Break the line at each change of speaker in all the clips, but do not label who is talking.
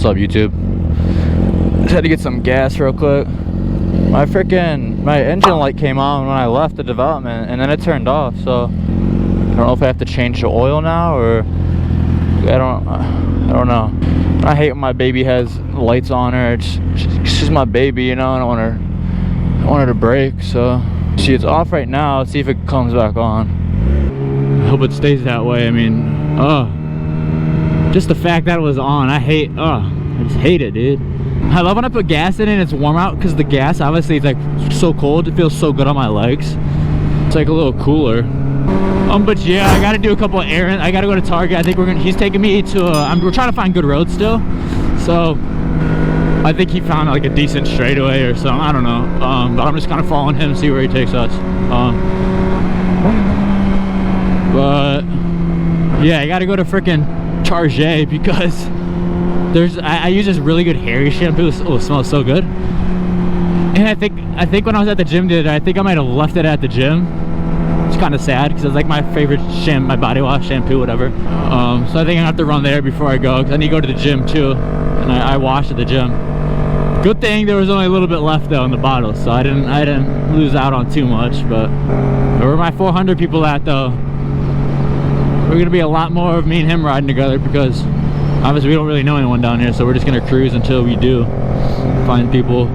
What's up, YouTube? Just had to get some gas real quick. My engine light came on when I left the development, and then it turned off. So I don't know if I have to change the oil now, or I don't know. I hate when my baby has lights on her. She's my baby, you know. I don't want her to break. So see, it's off right now. Let's see if it comes back on. I hope it stays that way. I mean, just the fact that it was on, I just hate it, dude. I love when I put gas in and it's warm out, because the gas, obviously, it's like so cold. It feels so good on my legs. It's like a little cooler. But yeah, I gotta do a couple of errands. I gotta go to Target. I think he's taking me to we're trying to find good roads still. So I think he found like a decent straightaway or something. I don't know. But I'm just kind of following him, see where he takes us. But yeah, I gotta go to freaking Target because I use this really good hairy shampoo. Oh, it smells so good. And I think when I was at the gym today, I think I might have left it at the gym. It's kind of sad because it's like my favorite my body wash, shampoo, whatever. So I think I have to run there before I go, because I need to go to the gym too, and I washed at the gym. Good thing there was only a little bit left though in the bottle, so I didn't lose out on too much. But where are my 400 people at though? We're gonna be a lot more of me and him riding together, because obviously we don't really know anyone down here, so we're just gonna cruise until we do find people.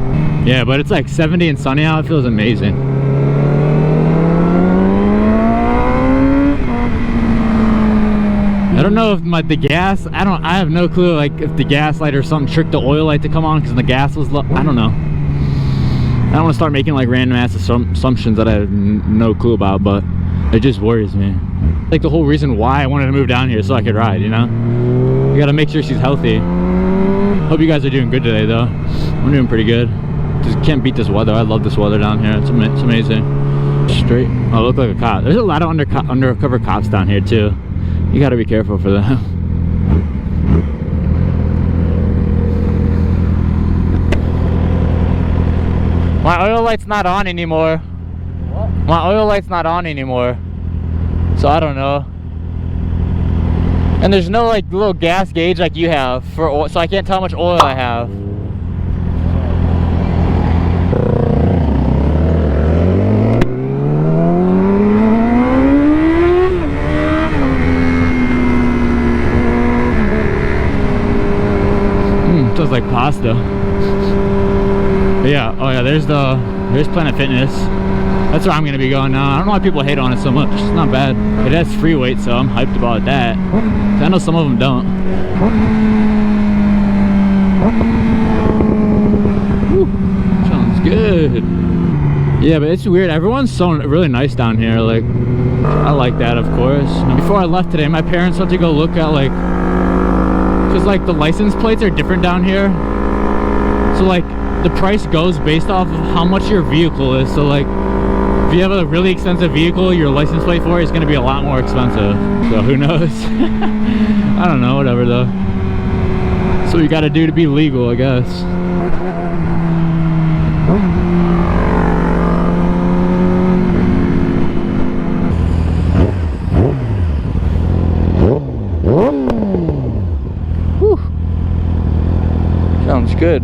Yeah, but it's like 70 and sunny out. It feels amazing. I don't know if the gas, I have no clue, like if the gas light or something tricked the oil light to come on because the gas was low. I don't know. I don't want to start making like random ass assumptions that I have no clue about, but it just worries me. Like the whole reason why I wanted to move down here, so I could ride, you know? You gotta make sure she's healthy. Hope you guys are doing good today though. I'm doing pretty good. Just can't beat this weather. I love this weather down here. It's amazing. Straight. Oh, I look like a cop. There's a lot of undercover cops down here too. You gotta be careful for them. My oil light's not on anymore. What? My oil light's not on anymore. So I don't know. And there's no like little gas gauge like you have for oil, so I can't tell how much oil I have. Smells like pasta. But yeah, oh yeah, there's Planet Fitness. That's where I'm gonna be going now. I don't know why people hate on it so much. It's not bad. It has free weight, so I'm hyped about that. I know some of them don't. Woo, sounds good. Yeah, but it's weird. Everyone's so really nice down here. Like, I like that, of course. And before I left today, my parents went to go look at like, because like the license plates are different down here. So like the price goes based off of how much your vehicle is. So like if you have a really expensive vehicle, your license plate for it is going to be a lot more expensive. So who knows? I don't know, whatever though. That's what you got to do to be legal, I guess. Whew. Sounds good.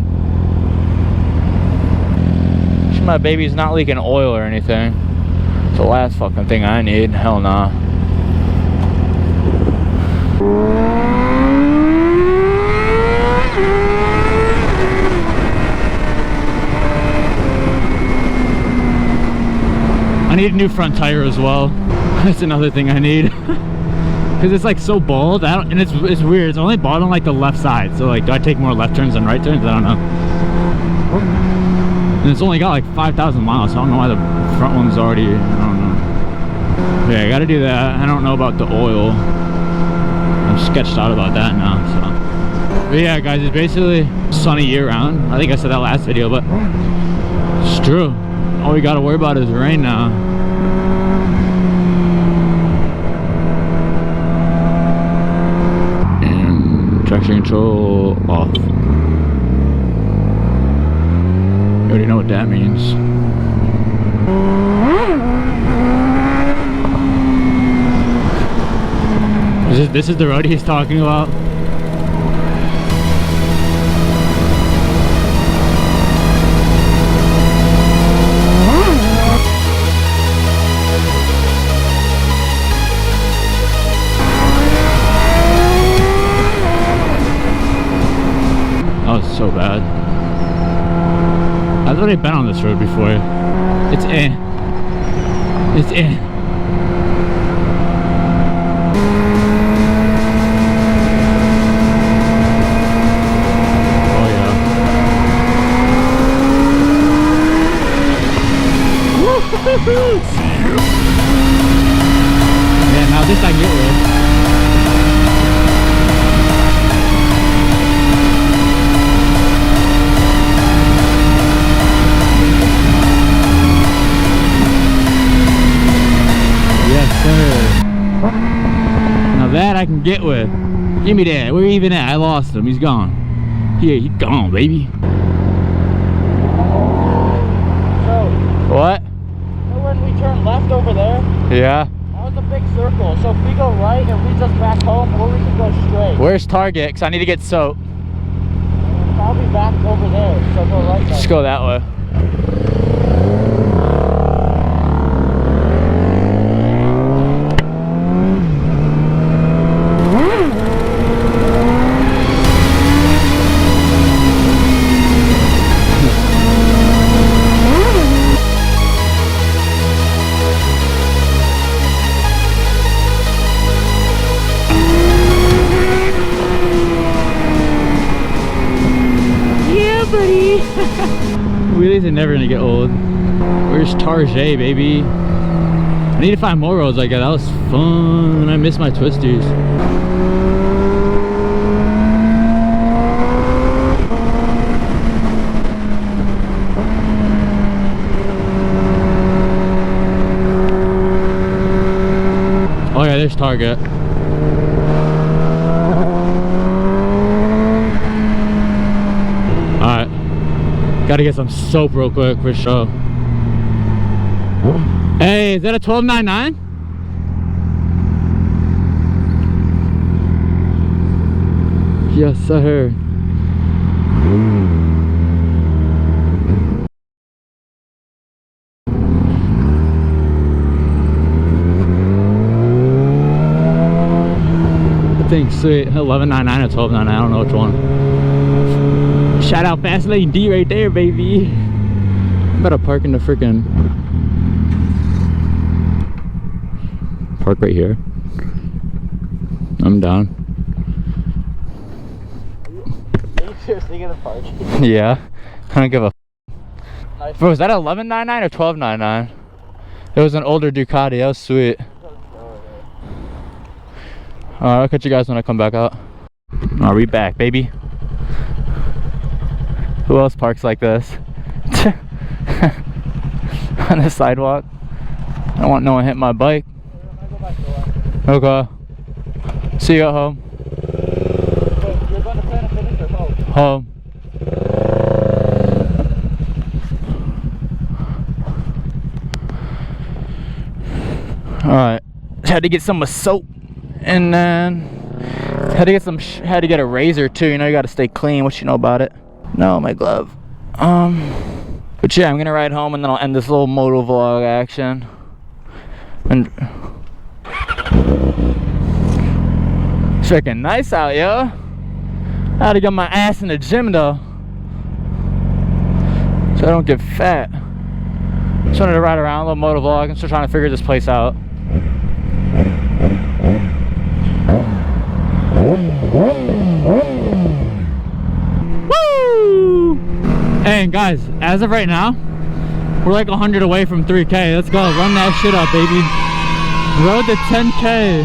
My baby's not leaking oil or anything. It's the last fucking thing I need. Hell nah. I need a new front tire as well. That's another thing I need. Because it's like so bald, and it's weird. It's only bald on like the left side. So like, do I take more left turns than right turns? I don't know. And it's only got like 5,000 miles, so I don't know why the front one's already, I don't know. Yeah, I gotta do that. I don't know about the oil. I'm sketched out about that now, so. But yeah, guys, it's basically sunny year round. I think I said that last video, but it's true. All we gotta worry about is rain now. And traction control off. I already know what that means. This is the road he's talking about.
so bad. I've already been on this road before. It's It's Oh yeah. Yeah, now this I can get with. Now that I can get with. Give me that. Where even at? I lost him. He's gone. Yeah, he's gone, baby.
So, what? So when we turn left over there? Yeah. That was a big circle. So if we go right, it leads us back home, or we can go straight. Where's Target? Because I need to get soap. Probably back over there. So go right. Just go that way.
Wheelies are never gonna get old. Where's Target, baby? I need to find more roads like that. That was fun. I miss my twisters. Oh yeah, there's Target. Alright. Gotta get some soap real quick for sure. Hey, is that a 12.99? Yes, sir. That thing's sweet. 11.99 or 12.99. I don't know which one. Shout out Fast Lane D right there, baby. I'm about to park in the freaking park right here. I'm down.
Are you seriously gonna park?
Yeah, I don't give a. Bro, was that 11.99 or 12.99? It was an older Ducati. That was sweet. Alright, I'll catch you guys when I come back out. Alright, we back, baby. Who else parks like this? On the sidewalk? I don't want no one hitting my bike. Okay. See you at home.
Wait, you're going to plan to finish or home?
Home. Alright. Had to get some soap. And then had to get had to get a razor too. You know, you gotta stay clean. What you know about it? No, my glove. But yeah, I'm gonna ride home and then I'll end this little motovlog action. And it's freaking nice out, yo. I had to get my ass in the gym though, so I don't get fat. Just wanted to ride around, a little motovlog. I'm still trying to figure this place out. Woo! Hey guys, as of right now, we're like 100 away from 3K. Let's go, run that shit up, baby. Road to 10K.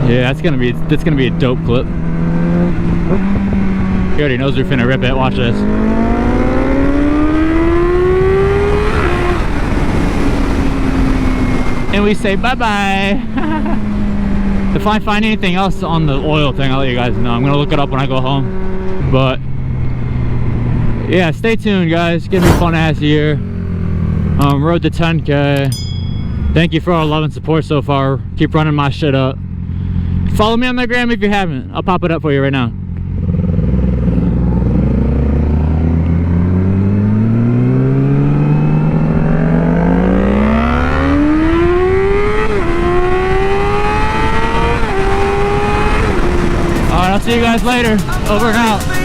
Yeah, that's gonna be a dope clip. He already knows we're finna rip it. Watch this. And we say bye-bye. If I find anything else on the oil thing, I'll let you guys know. I'm gonna look it up when I go home. But yeah, stay tuned, guys. It's gonna be a fun ass year. Road to 10K. Thank you for all love and support so far. Keep running my shit up. Follow me on the gram if you haven't. I'll pop it up for you right now. see you guys later. Over and out.